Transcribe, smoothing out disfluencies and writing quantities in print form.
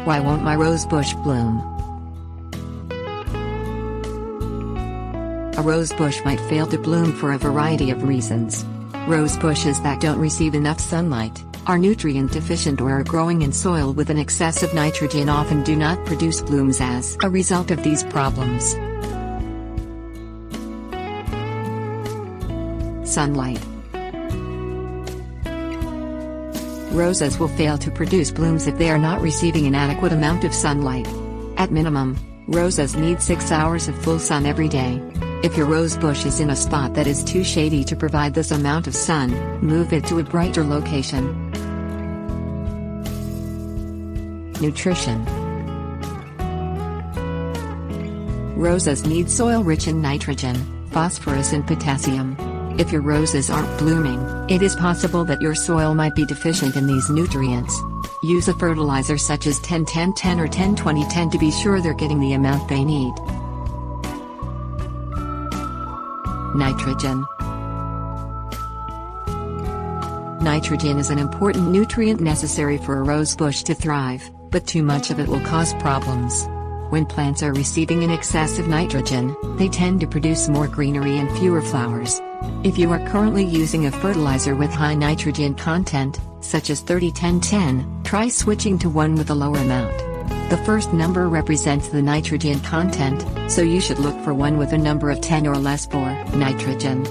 Why won't my rose bush bloom? A rose bush might fail to bloom for a variety of reasons. Rose bushes that don't receive enough sunlight, are nutrient deficient, or are growing in soil with an excess of nitrogen often do not produce blooms as a result of these problems. Sunlight. Roses will fail to produce blooms if they are not receiving an adequate amount of sunlight. At minimum, roses need 6 hours of full sun every day. If your rose bush is in a spot that is too shady to provide this amount of sun, move it to a brighter location. Nutrition. Roses need soil rich in nitrogen, phosphorus and potassium. If your roses aren't blooming, it is possible that your soil might be deficient in these nutrients. Use a fertilizer such as 10-10-10 or 10-20-10 to be sure they're getting the amount they need. Nitrogen. Nitrogen is an important nutrient necessary for a rose bush to thrive, but too much of it will cause problems. When plants are receiving an excess of nitrogen, they tend to produce more greenery and fewer flowers. If you are currently using a fertilizer with high nitrogen content, such as 30-10-10, try switching to one with a lower amount. The first number represents the nitrogen content, so you should look for one with a number of 10 or less for nitrogen.